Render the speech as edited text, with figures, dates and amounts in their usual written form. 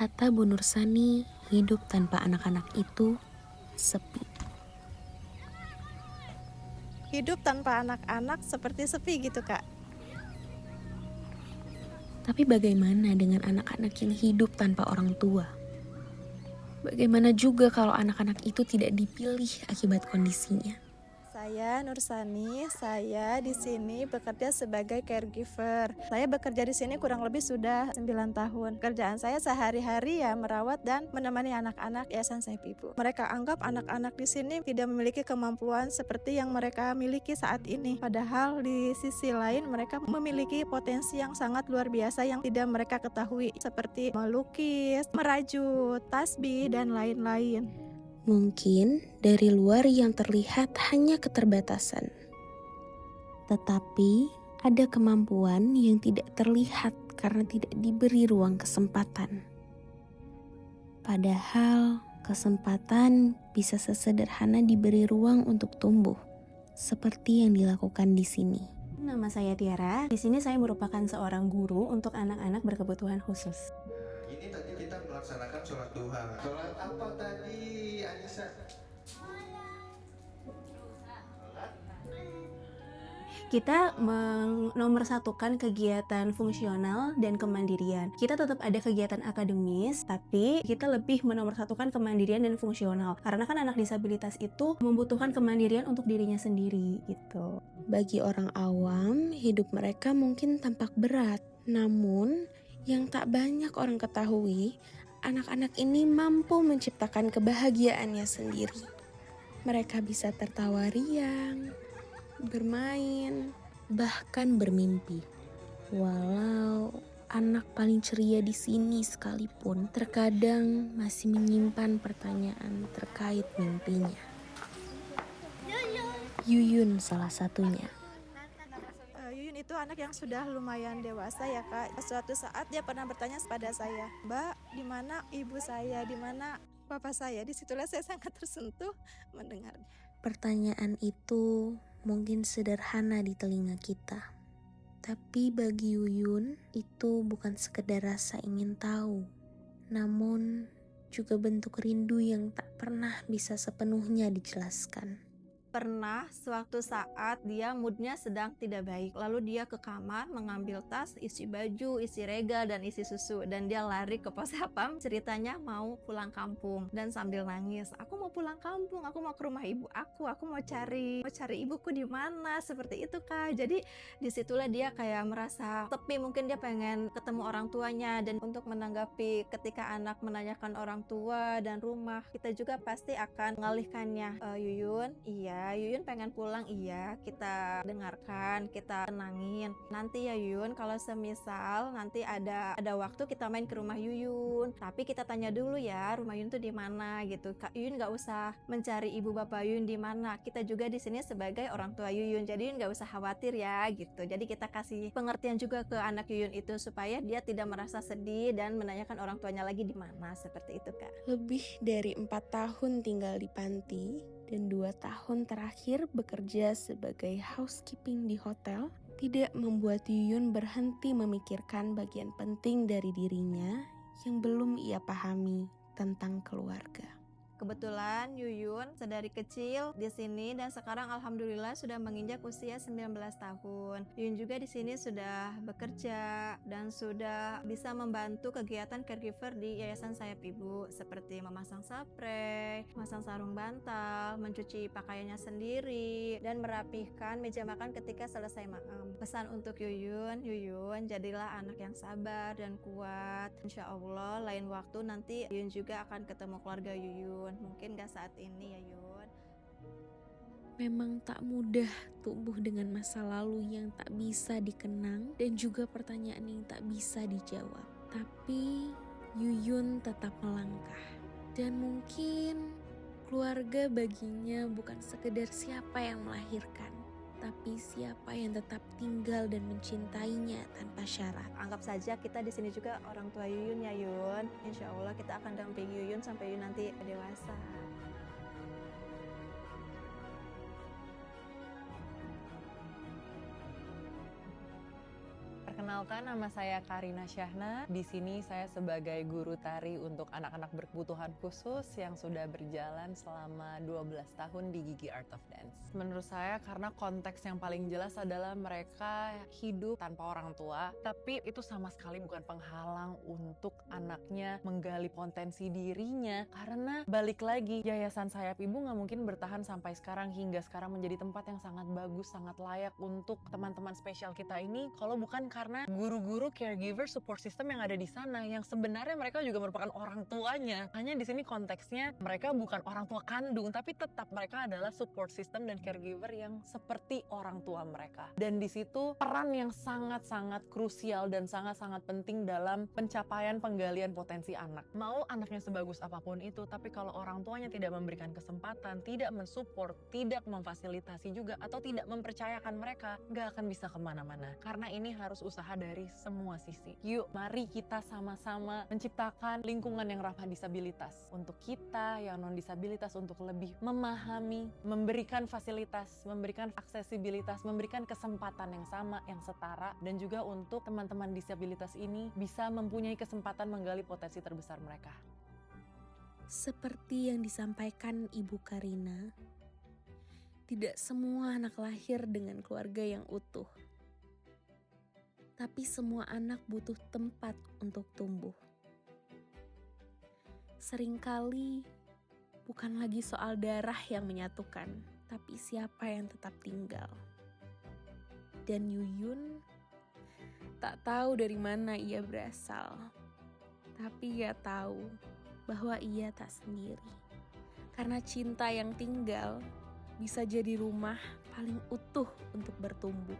Kata Bu Nursani, hidup tanpa anak-anak itu sepi. Hidup tanpa anak-anak seperti sepi gitu, Kak. Tapi bagaimana dengan anak-anak yang hidup tanpa orang tua? Bagaimana juga kalau anak-anak itu tidak dipilih akibat kondisinya? Saya Nursani, saya di sini bekerja sebagai caregiver. Saya bekerja di sini kurang lebih sudah 9 tahun. Kerjaan saya sehari-hari ya merawat dan menemani anak-anak Yayasan Sayap Ibu. Mereka anggap anak-anak di sini tidak memiliki kemampuan seperti yang mereka miliki saat ini. Padahal di sisi lain mereka memiliki potensi yang sangat luar biasa yang tidak mereka ketahui, seperti melukis, merajut, tasbih, dan lain-lain. Mungkin dari luar yang terlihat hanya keterbatasan. Tetapi ada kemampuan yang tidak terlihat karena tidak diberi ruang kesempatan. Padahal kesempatan bisa sesederhana diberi ruang untuk tumbuh, seperti yang dilakukan di sini. Nama saya Tiara. Di sini saya merupakan seorang guru untuk anak-anak berkebutuhan khusus. Ini tadi kita melaksanakan sholat duha. Sholat apa tadi, Anissa? Kita menomorsatukan kegiatan fungsional dan kemandirian. Kita tetap ada kegiatan akademis, tapi kita lebih menomorsatukan kemandirian dan fungsional. Karena kan anak disabilitas itu membutuhkan kemandirian untuk dirinya sendiri gitu. Bagi orang awam, hidup mereka mungkin tampak berat. Namun, yang tak banyak orang ketahui, anak-anak ini mampu menciptakan kebahagiaannya sendiri. Mereka bisa tertawa riang, bermain, bahkan bermimpi. Walau anak paling ceria di sini sekalipun terkadang masih menyimpan pertanyaan terkait mimpinya. Yuyun salah satunya. Yuyun itu anak yang sudah lumayan dewasa ya, Kak. Suatu saat dia pernah bertanya kepada saya, "Mbak, di mana ibu saya? Di mana papa saya?" Disitulah saya sangat tersentuh mendengarnya. Pertanyaan itu mungkin sederhana di telinga kita. Tapi bagi Yuyun, itu bukan sekedar rasa ingin tahu. Namun juga bentuk rindu yang tak pernah bisa sepenuhnya dijelaskan. Pernah suatu saat dia moodnya sedang tidak baik, lalu dia ke kamar mengambil tas, isi baju, isi regal, dan isi susu, dan dia lari ke pos satpam. Ceritanya mau pulang kampung dan sambil nangis, "Aku mau pulang kampung, aku mau ke rumah ibu aku mau cari ibuku di mana," seperti itu, Kak. Jadi disitulah dia kayak merasa tepi, mungkin dia pengen ketemu orang tuanya. Dan untuk menanggapi ketika anak menanyakan orang tua dan rumah, kita juga pasti akan mengalihkannya. Yuyun, iya Yuyun pengen pulang, iya kita dengarkan, kita tenangin. Nanti ya Yuyun, kalau semisal nanti ada waktu kita main ke rumah Yuyun, tapi kita tanya dulu ya rumah Yuyun tuh di mana gitu. Kak Yuyun nggak usah mencari ibu bapak Yuyun di mana, kita juga di sini sebagai orang tua Yuyun, jadi Yuyun nggak usah khawatir ya gitu. Jadi kita kasih pengertian juga ke anak Yuyun itu supaya dia tidak merasa sedih dan menanyakan orang tuanya lagi di mana, seperti itu, Kak. Lebih dari 4 tahun tinggal di panti dan 2 tahun terakhir bekerja sebagai housekeeping di hotel tidak membuat Yuyun berhenti memikirkan bagian penting dari dirinya yang belum ia pahami tentang keluarga. Kebetulan Yuyun sedari kecil di sini dan sekarang alhamdulillah sudah menginjak usia 19 tahun. Yuyun juga di sini sudah bekerja dan sudah bisa membantu kegiatan caregiver di Yayasan Sayap Ibu seperti memasang spray, memasang sarung bantal, mencuci pakaiannya sendiri, dan merapihkan meja makan ketika selesai makan. Pesan untuk Yuyun, jadilah anak yang sabar dan kuat. Insya Allah lain waktu nanti Yuyun juga akan ketemu keluarga Yuyun. Mungkin gak saat ini ya Yun. Memang tak mudah tumbuh dengan masa lalu yang tak bisa dikenang dan juga pertanyaan yang tak bisa dijawab. Tapi Yuyun tetap melangkah. Dan mungkin keluarga baginya bukan sekedar siapa yang melahirkan, tapi siapa yang tetap tinggal dan mencintainya tanpa syarat. Anggap saja kita di sini juga orang tua Yuyun ya Yun. Insya Allah kita akan dampingi Yuyun sampai Yuyun nanti dewasa. Perkenalkan Perkenalkan, nama saya Karina Syahna. Di sini saya sebagai guru tari untuk anak-anak berkebutuhan khusus yang sudah berjalan selama 12 tahun di Gigi Art of Dance. Menurut saya karena konteks yang paling jelas adalah mereka hidup tanpa orang tua, tapi itu sama sekali bukan penghalang untuk anaknya menggali potensi dirinya. Karena balik lagi, Yayasan Sayap Ibu nggak mungkin bertahan sampai sekarang hingga sekarang menjadi tempat yang sangat bagus, sangat layak untuk teman-teman spesial kita ini kalau bukan karena guru-guru, caregiver, support system yang ada di sana yang sebenarnya mereka juga merupakan orang tuanya. Hanya di sini konteksnya mereka bukan orang tua kandung, tapi tetap mereka adalah support system dan caregiver yang seperti orang tua mereka. Dan di situ peran yang sangat-sangat krusial dan sangat-sangat penting dalam pencapaian penggalian potensi anak. Mau anaknya sebagus apapun itu, tapi kalau orang tuanya tidak memberikan kesempatan, tidak mensupport, tidak memfasilitasi juga, atau tidak mempercayakan mereka, nggak akan bisa kemana-mana. Karena ini harus usaha dari semua sisi. Yuk, mari kita sama-sama menciptakan lingkungan yang ramah disabilitas. Untuk kita yang non-disabilitas untuk lebih memahami, memberikan fasilitas, memberikan aksesibilitas, memberikan kesempatan yang sama, yang setara, dan juga untuk teman-teman disabilitas ini bisa mempunyai kesempatan menggali potensi terbesar mereka. Seperti yang disampaikan Ibu Karina, tidak semua anak lahir dengan keluarga yang utuh. Tapi semua anak butuh tempat untuk tumbuh. Seringkali bukan lagi soal darah yang menyatukan, tapi siapa yang tetap tinggal. Dan Yuyun tak tahu dari mana ia berasal, tapi ia tahu bahwa ia tak sendiri. Karena cinta yang tinggal bisa jadi rumah paling utuh untuk bertumbuh.